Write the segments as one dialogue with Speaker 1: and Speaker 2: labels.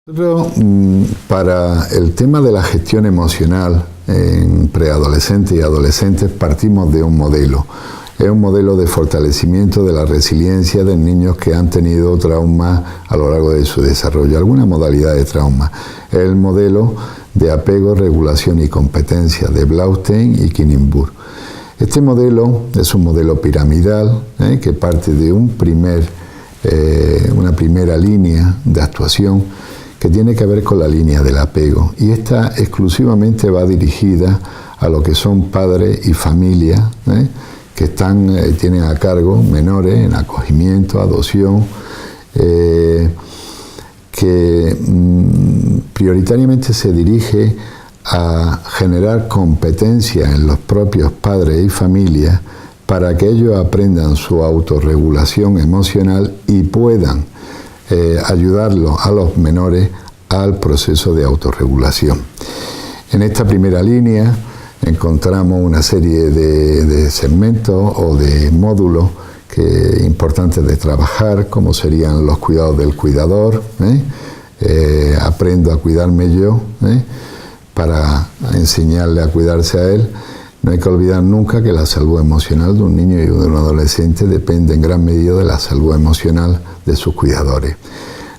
Speaker 1: Nosotros, para el tema de la gestión emocional en preadolescentes y adolescentes partimos de un modelo. Es un modelo de fortalecimiento de la resiliencia de niños que han tenido traumas a lo largo de su desarrollo, alguna modalidad de trauma. Es el modelo de apego, regulación y competencia de Blaustein y Kinniburgh. Este modelo es un modelo piramidal que parte de una primera línea de actuación que tiene que ver con la línea del apego, y esta exclusivamente va dirigida a lo que son padres y familias que tienen a cargo menores en acogimiento, adopción, que prioritariamente se dirige a generar competencia en los propios padres y familias para que ellos aprendan su autorregulación emocional y puedan ayudarlos a los menores al proceso de autorregulación. En esta primera línea encontramos una serie de segmentos o de módulos importantes de trabajar, como serían los cuidados del cuidador, aprendo a cuidarme yo, para enseñarle a cuidarse a él. No hay que olvidar nunca que la salud emocional de un niño y de un adolescente depende en gran medida de la salud emocional de sus cuidadores.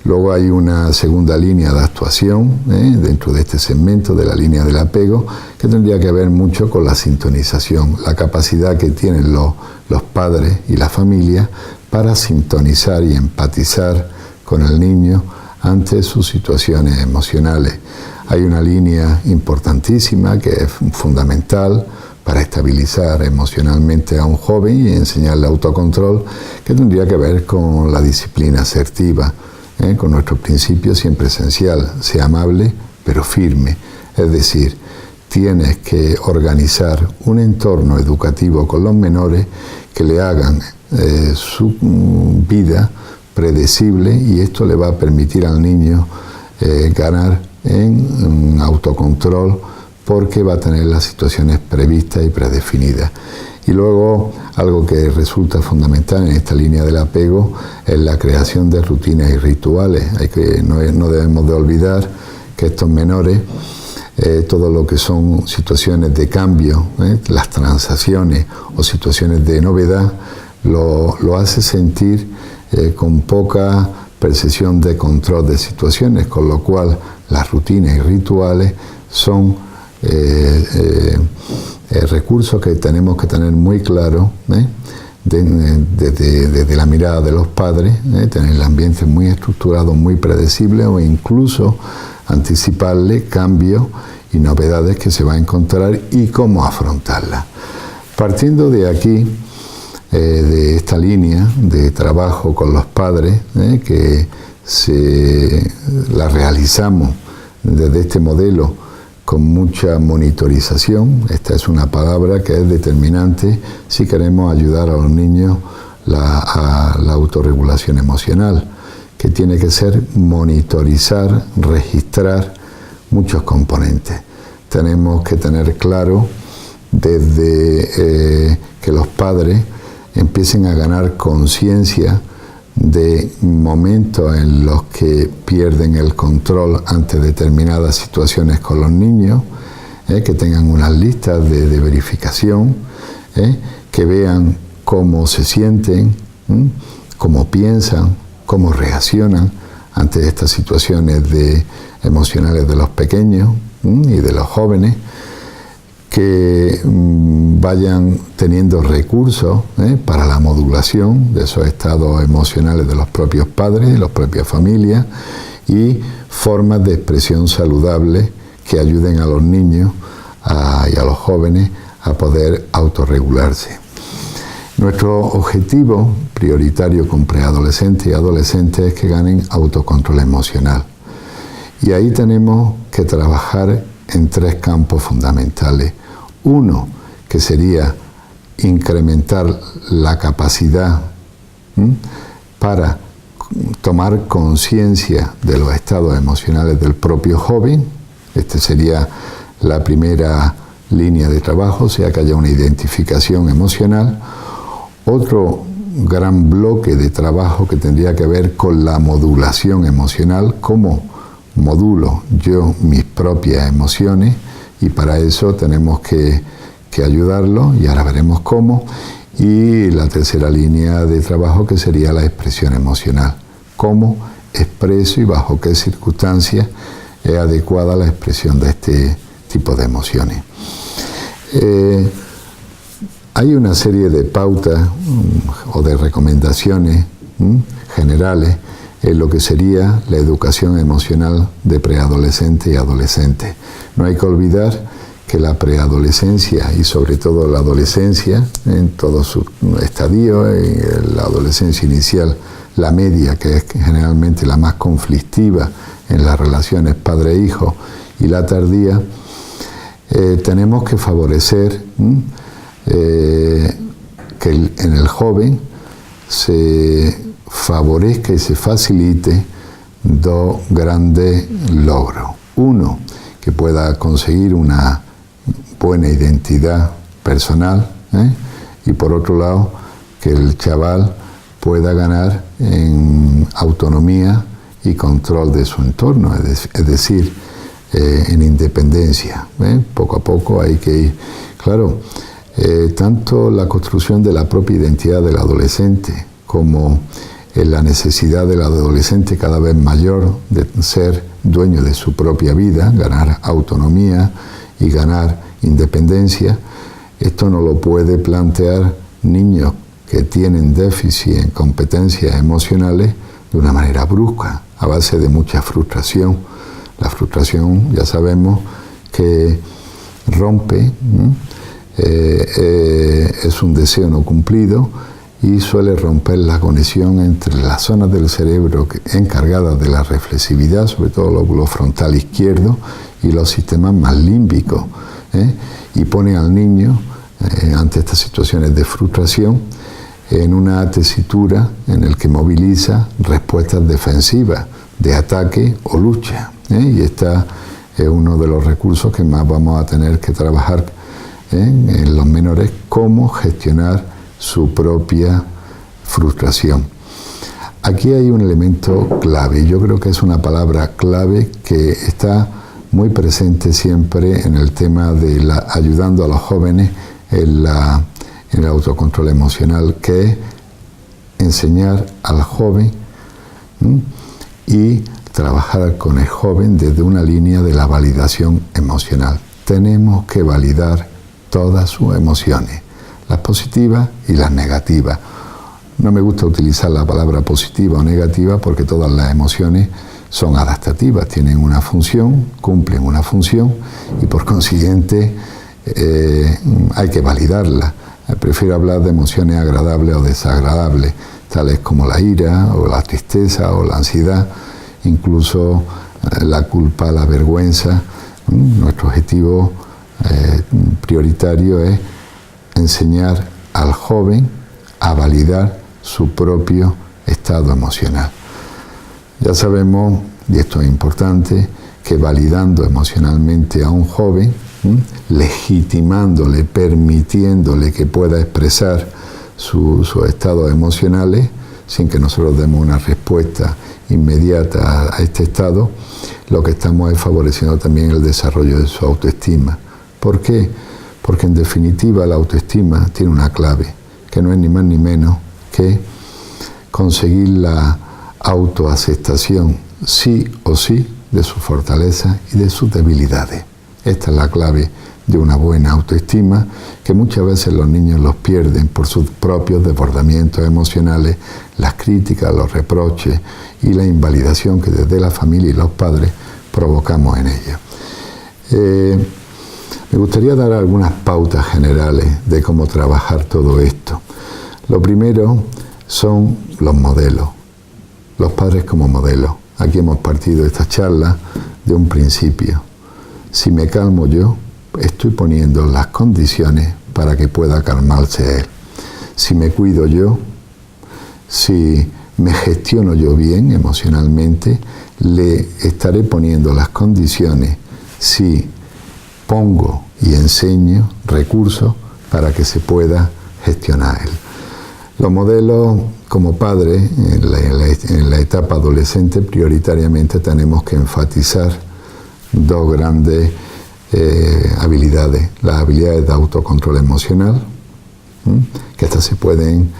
Speaker 1: Luego hay una segunda línea de actuación dentro de este segmento de la línea del apego, que tendría que ver mucho con la sintonización, la capacidad que tienen los padres y la familia para sintonizar y empatizar con el niño ante sus situaciones emocionales. Hay una línea importantísima que es fundamental para estabilizar emocionalmente a un joven y enseñarle autocontrol, que tendría que ver con la disciplina asertiva, con nuestro principio siempre esencial: sea amable pero firme. Es decir, tienes que organizar un entorno educativo con los menores que le hagan su vida predecible, y esto le va a permitir al niño ganar en autocontrol, porque va a tener las situaciones previstas y predefinidas. Y luego, algo que resulta fundamental en esta línea del apego es la creación de rutinas y rituales. No debemos de olvidar que estos menores, todo lo que son situaciones de cambio, las transacciones o situaciones de novedad, lo hace sentir con poca percepción de control de situaciones, con lo cual las rutinas y rituales son recursos que tenemos que tener muy claros desde la mirada de los padres, tener el ambiente muy estructurado, muy predecible, o incluso anticiparle cambios y novedades que se va a encontrar y cómo afrontarlas. Partiendo de aquí, de esta línea de trabajo con los padres, que la realizamos desde este modelo con mucha monitorización. Esta es una palabra que es determinante si queremos ayudar a los niños a la autorregulación emocional, que tiene que ser monitorizar, registrar muchos componentes. Tenemos que tener claro desde que los padres empiecen a ganar conciencia de momentos en los que pierden el control ante determinadas situaciones con los niños, que tengan unas listas de verificación, que vean cómo se sienten, cómo piensan, cómo reaccionan ante estas situaciones emocionales de los pequeños y de los jóvenes, que vayan teniendo recursos para la modulación de esos estados emocionales de los propios padres y las propias familias, y formas de expresión saludable que ayuden a los niños y a los jóvenes a poder autorregularse. Nuestro objetivo prioritario con preadolescentes y adolescentes es que ganen autocontrol emocional. Y ahí tenemos que trabajar en tres campos fundamentales. Uno, que sería incrementar la capacidad para tomar conciencia de los estados emocionales del propio joven. Esta sería la primera línea de trabajo, o sea, que haya una identificación emocional. Otro gran bloque de trabajo que tendría que ver con la modulación emocional, cómo modulo yo mis propias emociones y para eso tenemos que ayudarlo y ahora veremos cómo. Y la tercera línea de trabajo que sería la expresión emocional. Cómo expreso y bajo qué circunstancias es adecuada la expresión de este tipo de emociones. Hay una serie de pautas o de recomendaciones generales en lo que sería la educación emocional de preadolescente y adolescente. No hay que olvidar que la preadolescencia y sobre todo la adolescencia, en todo su estadio, en la adolescencia inicial, la media, que es generalmente la más conflictiva en las relaciones padre-hijo, y la tardía, tenemos que favorecer que en el joven se favorezca y se facilite dos grandes logros. Uno, que pueda conseguir una buena identidad personal, y por otro lado, que el chaval pueda ganar en autonomía y control de su entorno, es decir, en independencia. Poco a poco hay que ir. Claro, tanto la construcción de la propia identidad del adolescente como la necesidad del adolescente cada vez mayor de ser dueño de su propia vida, ganar autonomía y ganar independencia, esto no lo puede plantear niños que tienen déficit en competencias emocionales de una manera brusca, a base de mucha frustración. La frustración, ya sabemos, que rompe, es un deseo no cumplido y suele romper la conexión entre las zonas del cerebro encargadas de la reflexividad, sobre todo el lóbulo frontal izquierdo, y los sistemas más límbicos, y pone al niño, ante estas situaciones de frustración, en una tesitura en el que moviliza respuestas defensivas, de ataque o lucha. Y este es uno de los recursos que más vamos a tener que trabajar en los menores, cómo gestionar su propia frustración. Aquí hay un elemento clave, yo creo que es una palabra clave que está muy presente siempre en el tema de ayudando a los jóvenes en el autocontrol emocional, que es enseñar al joven y trabajar con el joven desde una línea de la validación emocional. Tenemos que validar todas sus emociones, las positivas y las negativas. No me gusta utilizar la palabra positiva o negativa porque todas las emociones son adaptativas, tienen una función, cumplen una función y por consiguiente hay que validarlas. Prefiero hablar de emociones agradables o desagradables, tales como la ira o la tristeza o la ansiedad, incluso la culpa, la vergüenza. Nuestro objetivo prioritario es enseñar al joven a validar su propio estado emocional. Ya sabemos, y esto es importante, que validando emocionalmente a un joven, legitimándole, permitiéndole que pueda expresar sus estados emocionales, sin que nosotros demos una respuesta inmediata a este estado, lo que estamos es favoreciendo también el desarrollo de su autoestima. ¿Por qué? Porque en definitiva la autoestima tiene una clave, que no es ni más ni menos que conseguir la autoaceptación sí o sí de sus fortalezas y de sus debilidades. Esta es la clave de una buena autoestima, que muchas veces los niños los pierden por sus propios desbordamientos emocionales, las críticas, los reproches y la invalidación que desde la familia y los padres provocamos en ellos. Me gustaría dar algunas pautas generales de cómo trabajar todo esto. Lo primero son los modelos, los padres como modelos. Aquí hemos partido esta charla de un principio. Si me calmo yo, estoy poniendo las condiciones para que pueda calmarse él. Si me cuido yo, si me gestiono yo bien emocionalmente, le estaré poniendo las condiciones, si pongo y enseño recursos para que se pueda gestionar él. Los modelos como padres, en la etapa adolescente, prioritariamente tenemos que enfatizar dos grandes habilidades. Las habilidades de autocontrol emocional, que estas se pueden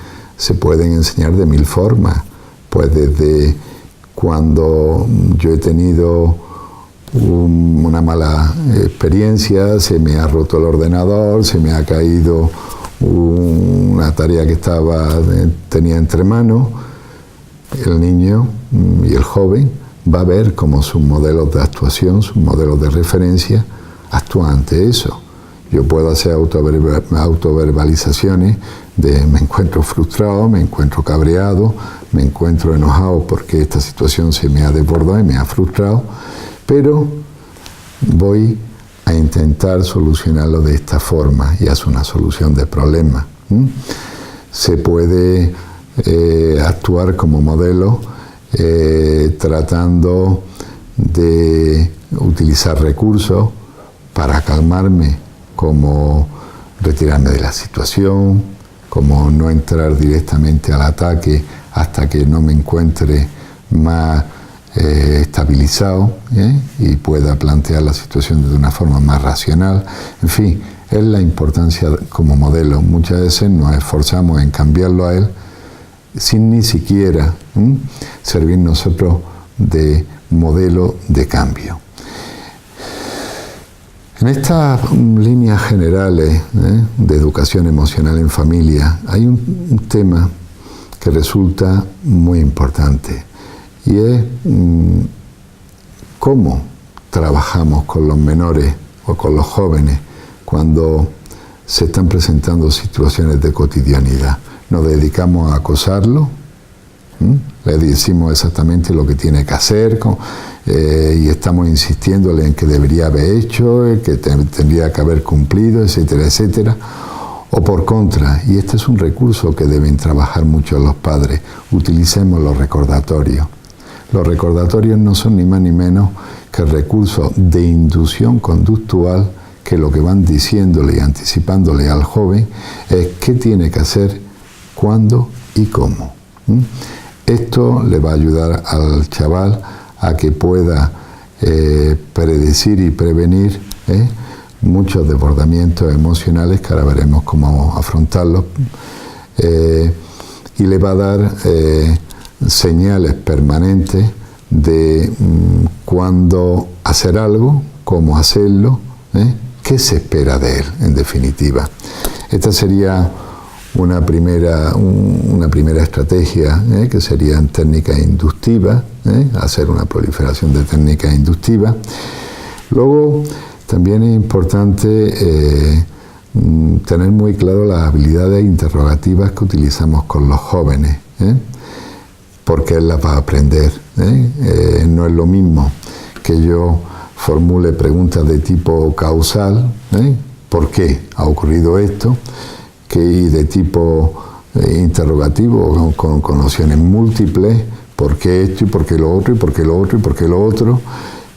Speaker 1: enseñar de mil formas. Pues desde cuando yo he tenido una mala experiencia, se me ha roto el ordenador, se me ha caído una tarea que tenía entre manos, el niño y el joven va a ver cómo sus modelos de actuación, sus modelos de referencia actúan ante eso. Yo puedo hacer autoverbalizaciones de me encuentro frustrado, me encuentro cabreado, me encuentro enojado porque esta situación se me ha desbordado y me ha frustrado, pero voy a intentar solucionarlo de esta forma y es una solución de problema. Se puede actuar como modelo tratando de utilizar recursos para calmarme, como retirarme de la situación, como no entrar directamente al ataque hasta que no me encuentre más estabilizado y pueda plantear la situación de una forma más racional. En fin, es la importancia como modelo. Muchas veces nos esforzamos en cambiarlo a él sin ni siquiera servir nosotros de modelo de cambio. En estas líneas generales de educación emocional en familia hay un tema que resulta muy importante y es cómo trabajamos con los menores o con los jóvenes cuando se están presentando situaciones de cotidianidad. Nos dedicamos a acosarlo, le decimos exactamente lo que tiene que hacer y estamos insistiéndole en que debería haber hecho, que tendría que haber cumplido, etcétera, etcétera. O por contra, y este es un recurso que deben trabajar mucho los padres, utilicemos los recordatorios. Los recordatorios no son ni más ni menos que recursos de inducción conductual que lo que van diciéndole y anticipándole al joven es qué tiene que hacer, cuándo y cómo. Esto le va a ayudar al chaval a que pueda predecir y prevenir muchos desbordamientos emocionales, que ahora veremos cómo afrontarlos, y le va a dar señales permanentes de cuándo hacer algo, cómo hacerlo, qué se espera de él, en definitiva. Esta sería una primera estrategia, que serían técnicas inductivas, hacer una proliferación de técnicas inductivas. Luego, también es importante tener muy claro las habilidades interrogativas que utilizamos con los jóvenes, porque él las va a aprender. No es lo mismo que yo formule preguntas de tipo causal, ¿por qué ha ocurrido esto?, que de tipo interrogativo, con opciones múltiples, ¿por qué esto y por qué lo otro y por qué lo otro y por qué lo otro?,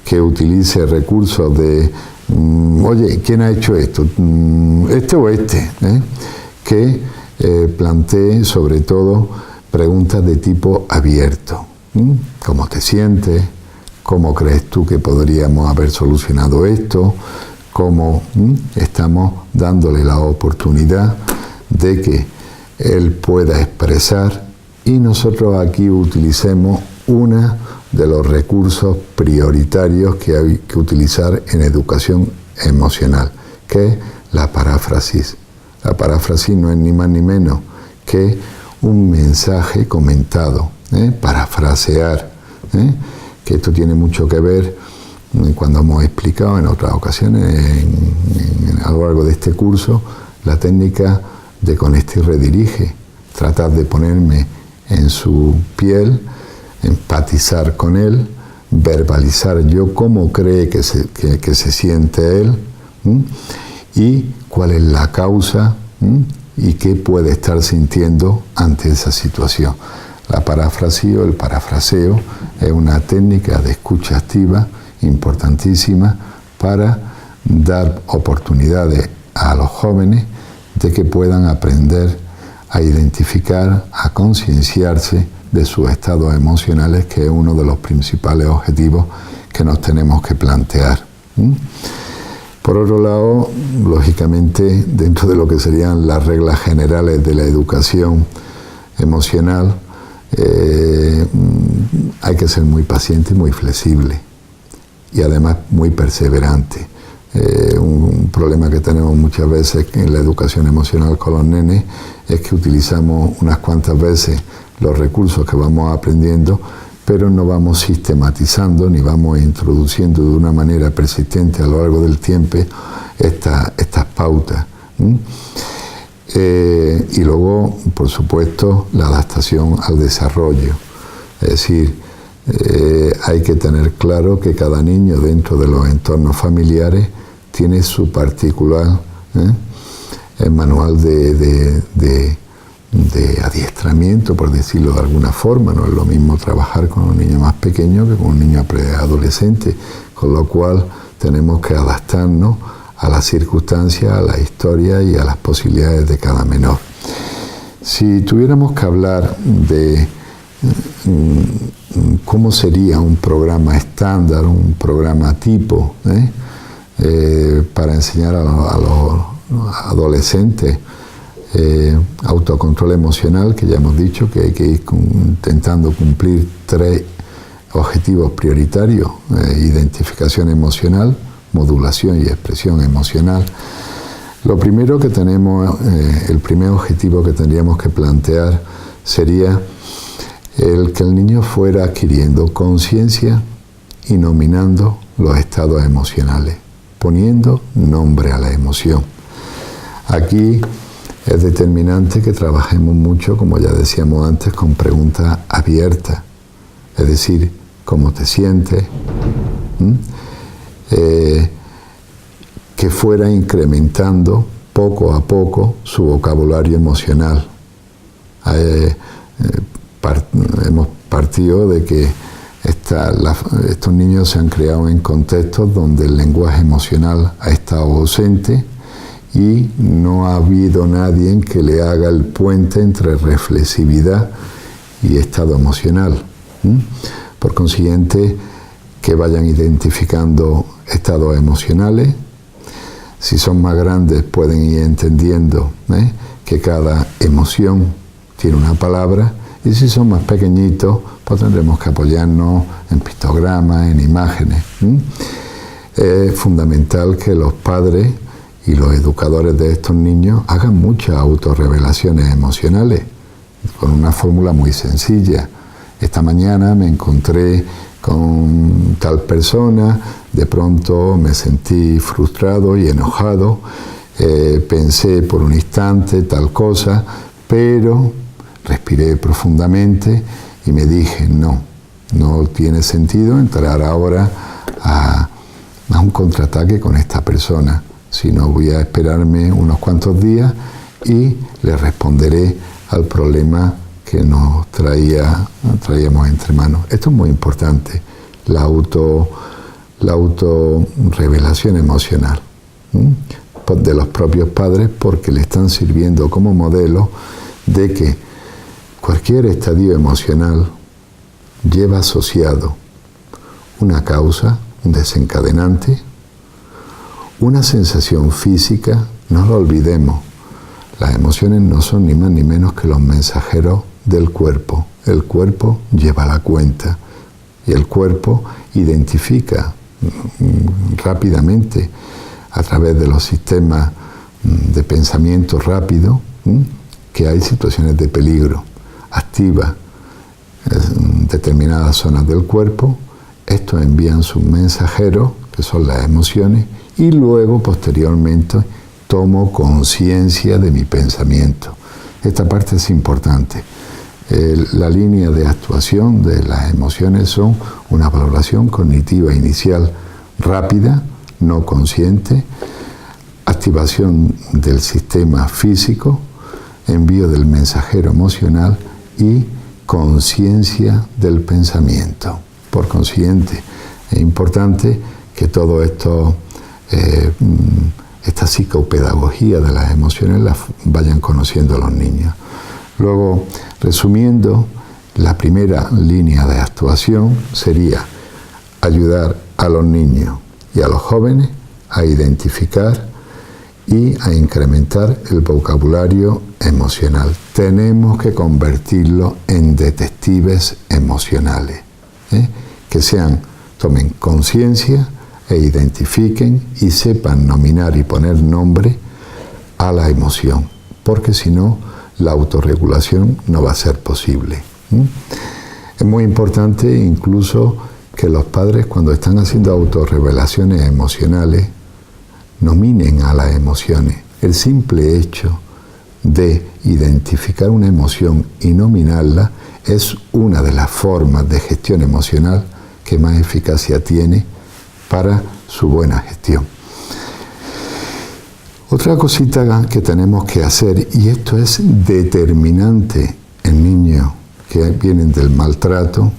Speaker 1: que utilice recursos de oye, ¿quién ha hecho esto? ¿Este o este? Que plantee sobre todo preguntas de tipo abierto. ¿Cómo te sientes? ¿Cómo crees tú que podríamos haber solucionado esto? ¿Cómo estamos dándole la oportunidad de que él pueda expresar y nosotros aquí utilicemos una de los recursos prioritarios que hay que utilizar en educación emocional, que es la paráfrasis. La paráfrasis no es ni más ni menos que un mensaje comentado, parafrasear, que esto tiene mucho que ver, cuando hemos explicado en otras ocasiones a lo largo de este curso, la técnica de conecta y redirige, tratar de ponerme en su piel, empatizar con él, verbalizar yo cómo cree que se siente él y cuál es la causa y qué puede estar sintiendo ante esa situación. La parafrasía o el parafraseo es una técnica de escucha activa importantísima para dar oportunidades a los jóvenes de que puedan aprender a identificar, a concienciarse de sus estados emocionales, que es uno de los principales objetivos que nos tenemos que plantear. Por otro lado, lógicamente, dentro de lo que serían las reglas generales de la educación emocional, hay que ser muy paciente y muy flexible, y además muy perseverante. Un problema que tenemos muchas veces en la educación emocional con los nenes es que utilizamos unas cuantas veces los recursos que vamos aprendiendo, pero no vamos sistematizando ni vamos introduciendo de una manera persistente a lo largo del tiempo estas pautas. Y luego, por supuesto, la adaptación al desarrollo. Es decir, hay que tener claro que cada niño dentro de los entornos familiares tiene su particular manual de adiestramiento, por decirlo de alguna forma. No es lo mismo trabajar con un niño más pequeño que con un niño preadolescente, con lo cual tenemos que adaptarnos a las circunstancias, a la historia y a las posibilidades de cada menor. Si tuviéramos que hablar de cómo sería un programa estándar, un programa tipo, para enseñar a los adolescentes autocontrol emocional, que ya hemos dicho que hay que ir intentando cumplir 3 objetivos prioritarios: identificación emocional, modulación y expresión emocional. Lo primero que tenemos, el primer objetivo que tendríamos que plantear sería el que el niño fuera adquiriendo conciencia y nominando los estados emocionales, poniendo nombre a la emoción. Aquí es determinante que trabajemos mucho, como ya decíamos antes, con preguntas abiertas, es decir, ¿cómo te sientes? Que fuera incrementando poco a poco su vocabulario emocional. Hemos partido de que estos niños se han creado en contextos donde el lenguaje emocional ha estado ausente y no ha habido nadie que le haga el puente entre reflexividad y estado emocional. Por consiguiente, que vayan identificando estados emocionales. Si son más grandes, pueden ir entendiendo que cada emoción tiene una palabra, y si son más pequeñitos, pues tendremos que apoyarnos en pictogramas, en imágenes. Es fundamental que los padres y los educadores de estos niños hagan muchas autorrevelaciones emocionales, con una fórmula muy sencilla. Esta mañana me encontré con tal persona, de pronto me sentí frustrado y enojado, pensé por un instante tal cosa, pero respiré profundamente y me dije, no tiene sentido entrar ahora a un contraataque con esta persona, sino voy a esperarme unos cuantos días y le responderé al problema que nos traíamos entre manos. Esto es muy importante, la autorrevelación emocional de los propios padres, porque le están sirviendo como modelo de que cualquier estadio emocional lleva asociado una causa, un desencadenante, una sensación física. No lo olvidemos, las emociones no son ni más ni menos que los mensajeros del cuerpo. El cuerpo lleva la cuenta y el cuerpo identifica rápidamente a través de los sistemas de pensamiento rápido que hay situaciones de peligro. Activa determinadas zonas del cuerpo, estos envían sus mensajeros, que son las emociones, y luego posteriormente tomo conciencia de mi pensamiento. Esta parte es importante. La línea de actuación de las emociones son una valoración cognitiva inicial rápida, no consciente, activación del sistema físico, envío del mensajero emocional y conciencia del pensamiento. Por consiguiente, es importante que todo esto, esta psicopedagogía de las emociones, las vayan conociendo los niños. Luego, resumiendo, la primera línea de actuación sería ayudar a los niños y a los jóvenes a identificar y a incrementar el vocabulario emocional. Tenemos que convertirlo en detectives emocionales, que tomen conciencia e identifiquen y sepan nominar y poner nombre a la emoción, porque si no, la autorregulación no va a ser posible. Es muy importante incluso que los padres, cuando están haciendo autorrevelaciones emocionales, nominen a las emociones. El simple hecho de identificar una emoción y nominarla es una de las formas de gestión emocional que más eficacia tiene para su buena gestión. Otra cosita que tenemos que hacer, y esto es determinante en niños que vienen del maltrato,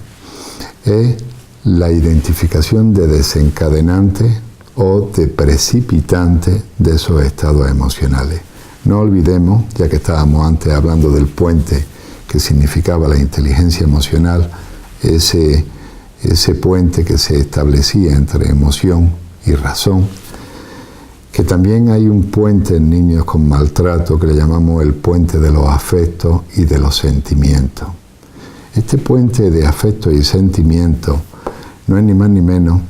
Speaker 1: es la identificación de desencadenantes o de precipitantes de esos estados emocionales. No olvidemos, ya que estábamos antes hablando del puente que significaba la inteligencia emocional, ese puente que se establecía entre emoción y razón, que también hay un puente en niños con maltrato que le llamamos el puente de los afectos y de los sentimientos. Este puente de afectos y sentimientos no es ni más ni menos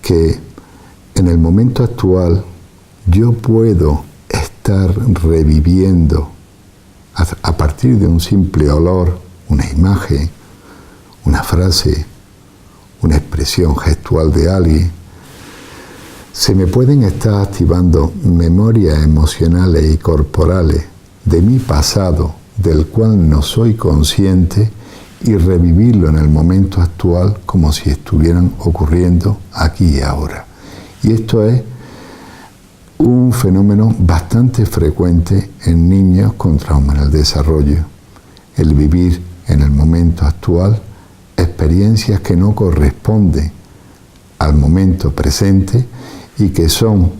Speaker 1: que en el momento actual yo puedo estar reviviendo a partir de un simple olor, una imagen, una frase, una expresión gestual de alguien. Se me pueden estar activando memorias emocionales y corporales de mi pasado, del cual no soy consciente, y revivirlo en el momento actual como si estuvieran ocurriendo aquí y ahora. Y esto es un fenómeno bastante frecuente en niños con trauma en el desarrollo. El vivir en el momento actual experiencias que no corresponden al momento presente y que son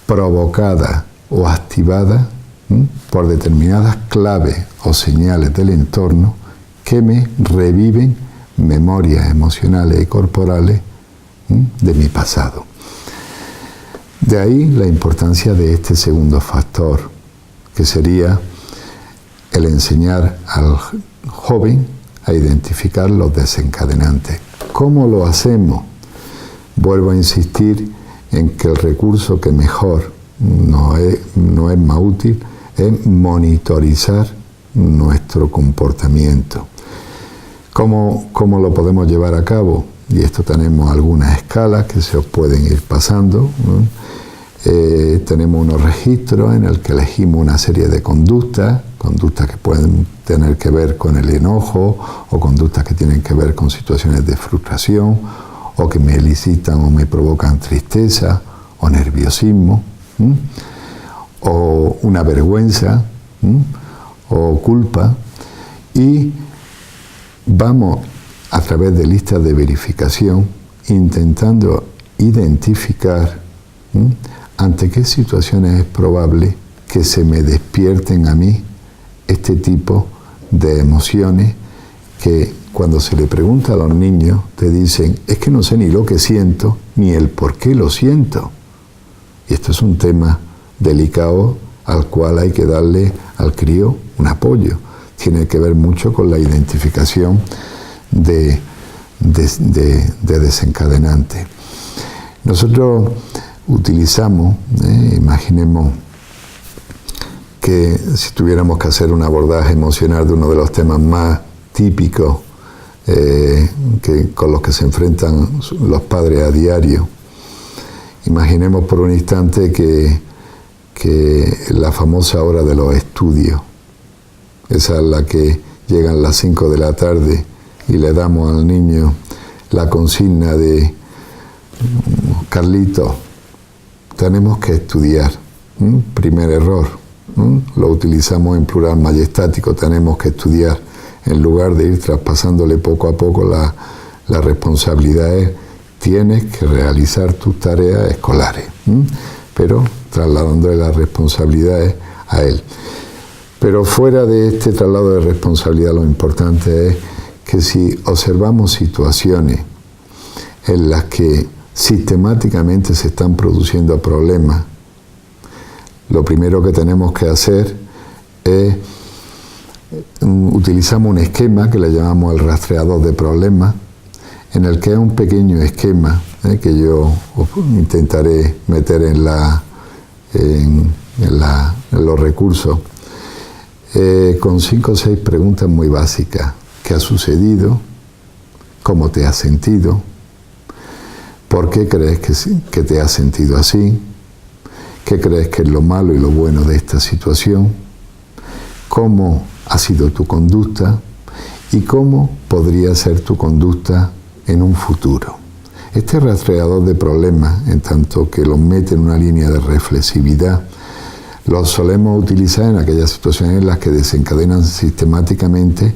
Speaker 1: provocadas o activadas por determinadas claves o señales del entorno que me reviven memorias emocionales y corporales de mi pasado. De ahí la importancia de este segundo factor, que sería el enseñar al joven a identificar los desencadenantes. ¿Cómo lo hacemos? Vuelvo a insistir en que el recurso que mejor no es más útil es monitorizar nuestro comportamiento. ¿Cómo lo podemos llevar a cabo? Y esto tenemos algunas escalas que se os pueden ir pasando, ¿no? Tenemos unos registros en el que elegimos una serie de conductas que pueden tener que ver con el enojo o conductas que tienen que ver con situaciones de frustración o que me elicitan o me provocan tristeza o nerviosismo, o una vergüenza o culpa, y vamos a través de listas de verificación intentando identificar ante qué situaciones es probable que se me despierten a mí este tipo de emociones que cuando se le pregunta a los niños te dicen, es que no sé ni lo que siento ni el por qué lo siento. Y esto es un tema delicado al cual hay que darle al crío un apoyo. Tiene que ver mucho con la identificación de desencadenantes. Nosotros utilizamos, imaginemos que si tuviéramos que hacer un abordaje emocional de uno de los temas más típicos con los que se enfrentan los padres a diario, imaginemos por un instante que la famosa hora de los estudios, esa es la que llegan las 5 de la tarde y le damos al niño la consigna de Carlito, tenemos que estudiar. Primer error. Lo utilizamos en plural majestático, tenemos que estudiar, en lugar de ir traspasándole poco a poco la responsabilidad. Tienes que realizar tus tareas escolares, pero trasladándole las responsabilidades a él. Pero fuera de este traslado de responsabilidad, lo importante es que si observamos situaciones en las que sistemáticamente se están produciendo problemas, lo primero que tenemos que hacer es utilizamos un esquema que le llamamos el rastreador de problemas, en el que es un pequeño esquema que yo intentaré meter en los recursos, con 5 o 6 preguntas muy básicas. ¿Qué ha sucedido? ¿Cómo te has sentido? ¿Por qué crees que te has sentido así? ¿Qué crees que es lo malo y lo bueno de esta situación? ¿Cómo ha sido tu conducta? ¿Y cómo podría ser tu conducta en un futuro? Este rastreador de problemas, en tanto que los mete en una línea de reflexividad, los solemos utilizar en aquellas situaciones en las que desencadenan sistemáticamente,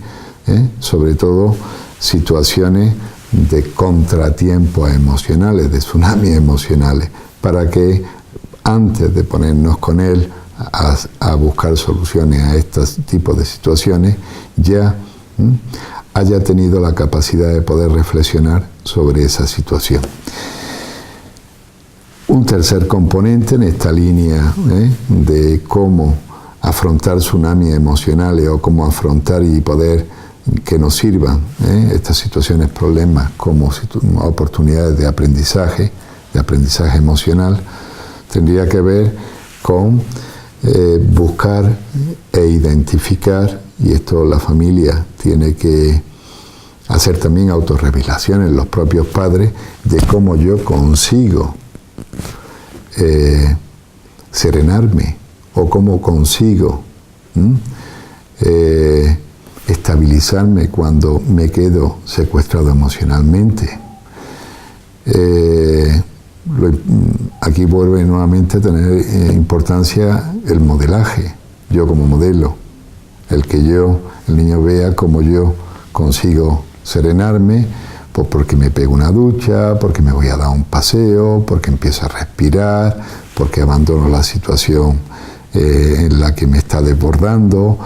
Speaker 1: sobre todo situaciones de contratiempos emocionales, de tsunamis emocionales, para que antes de ponernos con él a buscar soluciones a estos tipos de situaciones, ya haya tenido la capacidad de poder reflexionar sobre esa situación. Un tercer componente en esta línea de cómo afrontar tsunamis emocionales o cómo afrontar y poder que nos sirvan estas situaciones, problemas como oportunidades de aprendizaje emocional, tendría que ver con buscar e identificar, y esto la familia tiene que hacer también autorrevelaciones, los propios padres, de cómo yo consigo serenarme o cómo consigo estabilizarme cuando me quedo secuestrado emocionalmente. Aquí vuelve nuevamente a tener importancia el modelaje, yo como modelo, el que el niño vea cómo yo consigo serenarme, pues porque me pego una ducha, porque me voy a dar un paseo, porque empiezo a respirar, porque abandono la situación en la que me está desbordando,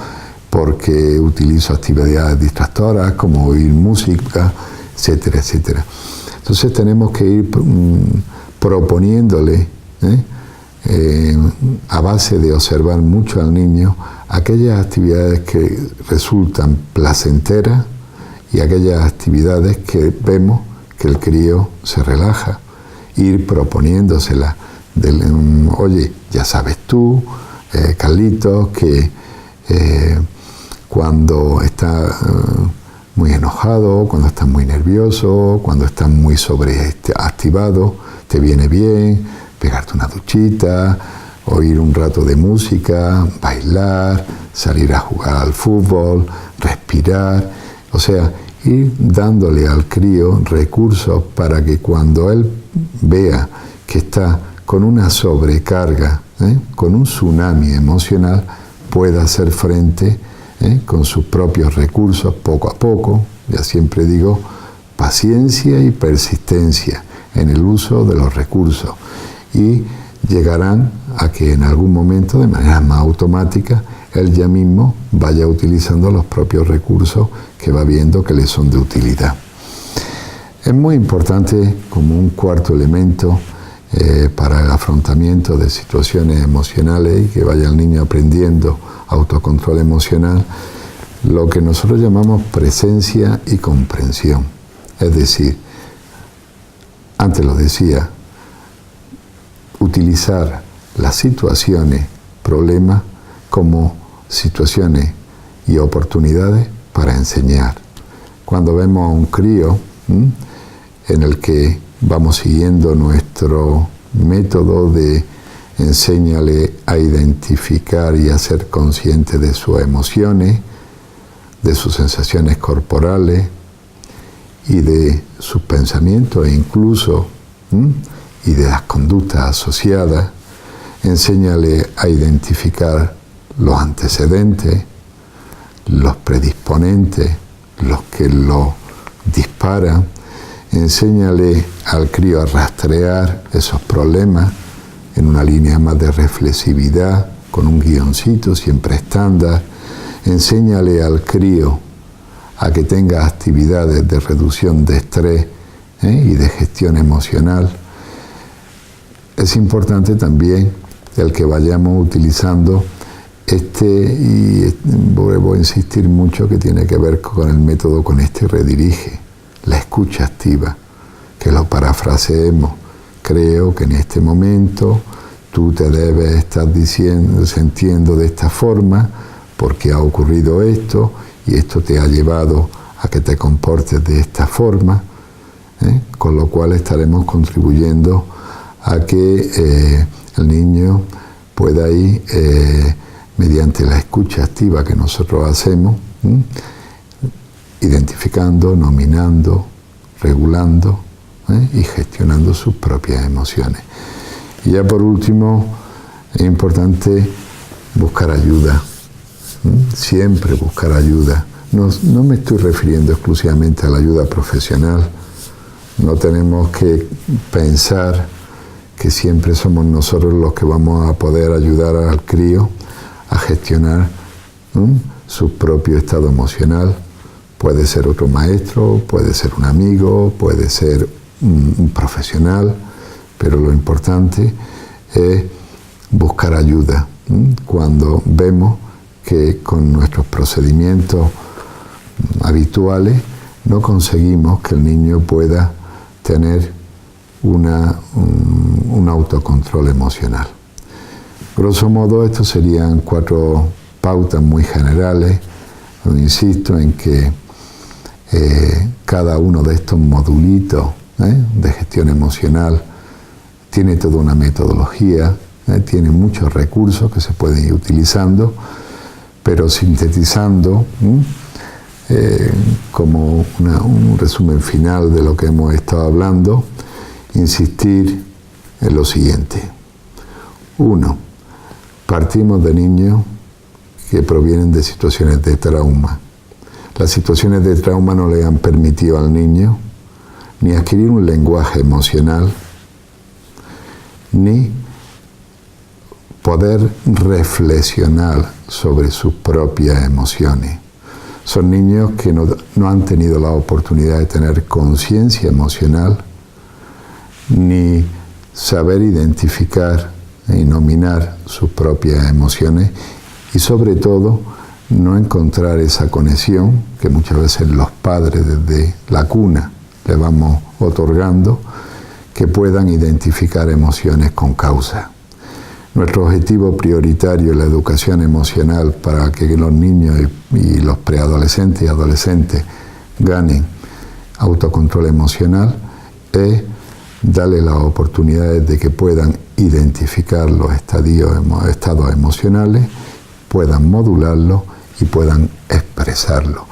Speaker 1: porque utilizo actividades distractoras como oír música, etcétera, etcétera. Entonces tenemos que ir proponiéndole, a base de observar mucho al niño, aquellas actividades que resultan placenteras y aquellas actividades que vemos que el crío se relaja. Ir proponiéndoselas. Oye, ya sabes tú, Carlitos, que cuando estás muy enojado, cuando estás muy nervioso, cuando estás muy sobreactivado, te viene bien pegarte una duchita, oír un rato de música, bailar, salir a jugar al fútbol, respirar, o sea, ir dándole al crío recursos para que cuando él vea que está con una sobrecarga, con un tsunami emocional, pueda hacer frente con sus propios recursos poco a poco. Ya siempre digo, paciencia y persistencia en el uso de los recursos, y llegarán a que en algún momento, de manera más automática, él ya mismo vaya utilizando los propios recursos que va viendo que le son de utilidad. Es muy importante, como un cuarto elemento para el afrontamiento de situaciones emocionales y que vaya el niño aprendiendo autocontrol emocional, lo que nosotros llamamos presencia y comprensión. Es decir, antes lo decía, utilizar las situaciones, problemas, como situaciones y oportunidades para enseñar. Cuando vemos a un crío en el que vamos siguiendo nuestro método de enséñale a identificar y a ser consciente de sus emociones, de sus sensaciones corporales y de sus pensamientos e incluso y de las conductas asociadas, enséñale a identificar los antecedentes, los predisponentes, los que lo disparan, enséñale al crío a rastrear esos problemas en una línea más de reflexividad, con un guioncito, siempre estándar. Enséñale al crío a que tenga actividades de reducción de estrés y de gestión emocional. Es importante también el que vayamos utilizando y voy a insistir mucho que tiene que ver con el método con redirige, la escucha activa, que lo parafraseemos. Creo que en este momento tú te debes estar sintiendo de esta forma porque ha ocurrido esto y esto te ha llevado a que te comportes de esta forma, con lo cual estaremos contribuyendo a que el niño pueda ir, mediante la escucha activa que nosotros hacemos, identificando, nominando, regulando y gestionando sus propias emociones. Y ya por último, es importante buscar ayuda, siempre buscar ayuda. No me estoy refiriendo exclusivamente a la ayuda profesional. No tenemos que pensar que siempre somos nosotros los que vamos a poder ayudar al crío a gestionar su propio estado emocional. Puede ser otro maestro, puede ser un amigo, puede ser un profesional, pero lo importante es buscar ayuda cuando vemos que con nuestros procedimientos habituales no conseguimos que el niño pueda tener un autocontrol emocional. Grosso modo, estos serían 4 pautas muy generales. Insisto en que cada uno de estos modulitos de gestión emocional tiene toda una metodología, tiene muchos recursos que se pueden ir utilizando, pero sintetizando como un resumen final de lo que hemos estado hablando, insistir en lo siguiente. 1. Partimos de niños que provienen de situaciones de trauma. Las situaciones de trauma no le han permitido al niño ni adquirir un lenguaje emocional, ni poder reflexionar sobre sus propias emociones. Son niños que no han tenido la oportunidad de tener conciencia emocional, ni saber identificar y nominar sus propias emociones, y sobre todo no encontrar esa conexión que muchas veces los padres desde la cuna le vamos otorgando, que puedan identificar emociones con causa. Nuestro objetivo prioritario en la educación emocional para que los niños y los preadolescentes y adolescentes ganen autocontrol emocional es darle las oportunidades de que puedan identificar los estados emocionales, puedan modularlos y puedan expresarlos.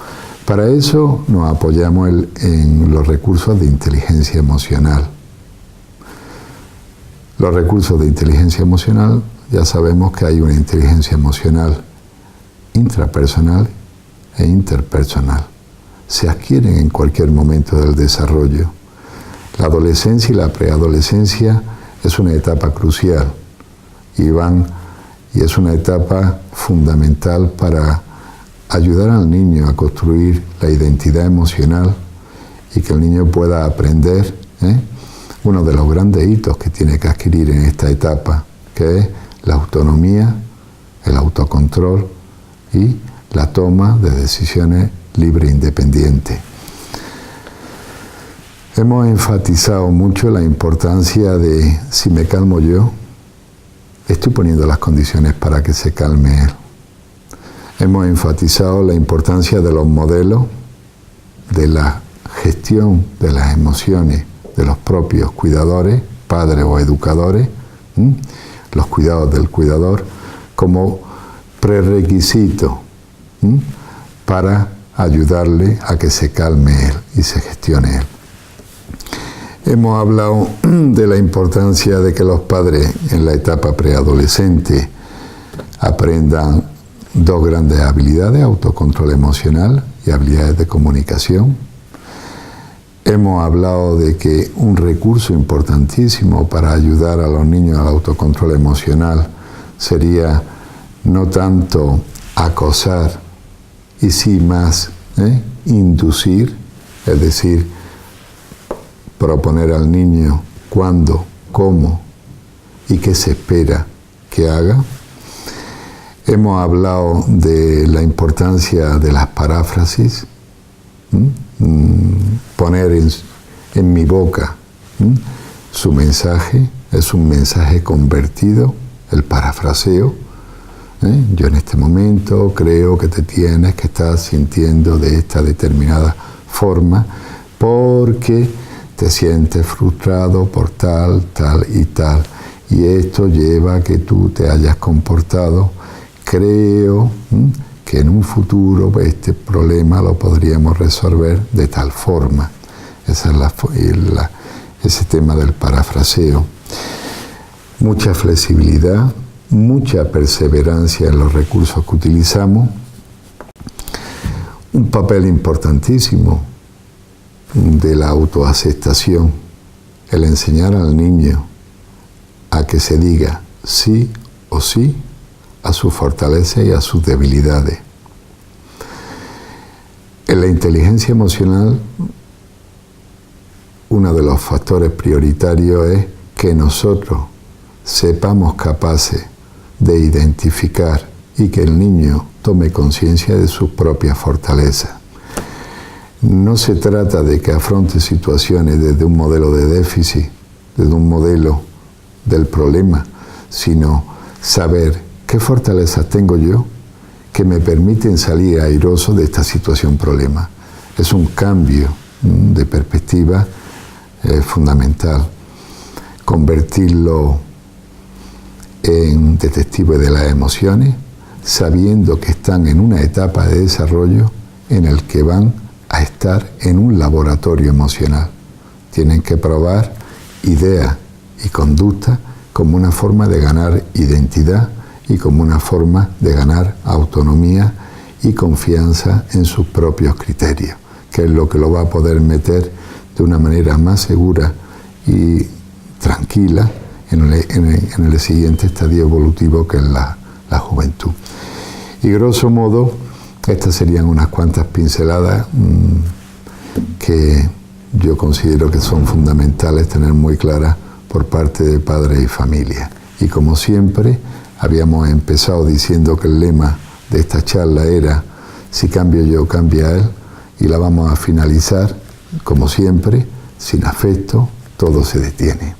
Speaker 1: Para eso nos apoyamos en los recursos de inteligencia emocional. Los recursos de inteligencia emocional, ya sabemos que hay una inteligencia emocional intrapersonal e interpersonal. Se adquieren en cualquier momento del desarrollo. La adolescencia y la preadolescencia es una etapa crucial y es una etapa fundamental para ayudar al niño a construir la identidad emocional y que el niño pueda aprender uno de los grandes hitos que tiene que adquirir en esta etapa, que es la autonomía, el autocontrol y la toma de decisiones libre e independiente. Hemos enfatizado mucho la importancia de, si me calmo yo, estoy poniendo las condiciones para que se calme él. Hemos enfatizado la importancia de los modelos, de la gestión de las emociones de los propios cuidadores, padres o educadores, los cuidados del cuidador, como prerequisito para ayudarle a que se calme él y se gestione él. Hemos hablado de la importancia de que los padres en la etapa preadolescente aprendan 2 grandes habilidades, autocontrol emocional y habilidades de comunicación. Hemos hablado de que un recurso importantísimo para ayudar a los niños al autocontrol emocional sería no tanto acosar, y sí más inducir, es decir, proponer al niño cuándo, cómo y qué se espera que haga. Hemos hablado de la importancia de las paráfrasis, poner en mi boca su mensaje, es un mensaje convertido, el parafraseo. Yo en este momento creo que te tienes que estar sintiendo de esta determinada forma porque te sientes frustrado por tal, tal y tal, y esto lleva a que tú te hayas comportado. Creo que en un futuro este problema lo podríamos resolver de tal forma. Esa es ese tema del parafraseo. Mucha flexibilidad, mucha perseverancia en los recursos que utilizamos. Un papel importantísimo de la autoaceptación, el enseñar al niño a que se diga sí o sí a sus fortalezas y a sus debilidades. En la inteligencia emocional, uno de los factores prioritarios es que nosotros sepamos capaces de identificar y que el niño tome conciencia de sus propias fortalezas. No se trata de que afronte situaciones desde un modelo de déficit, desde un modelo del problema, sino saber qué fortalezas tengo yo que me permiten salir airoso de esta situación problema. Es un cambio de perspectiva fundamental. Convertirlo en detective de las emociones, sabiendo que están en una etapa de desarrollo en el que van a estar en un laboratorio emocional. Tienen que probar ideas y conducta como una forma de ganar identidad y como una forma de ganar autonomía y confianza en sus propios criterios, que es lo que lo va a poder meter de una manera más segura y tranquila en el siguiente estadio evolutivo, que es la juventud. Y grosso modo, estas serían unas cuantas pinceladas que yo considero que son fundamentales tener muy claras por parte de padres y familia. Y como siempre, habíamos empezado diciendo que el lema de esta charla era si cambio yo, cambia él, y la vamos a finalizar, como siempre, sin afecto, todo se detiene.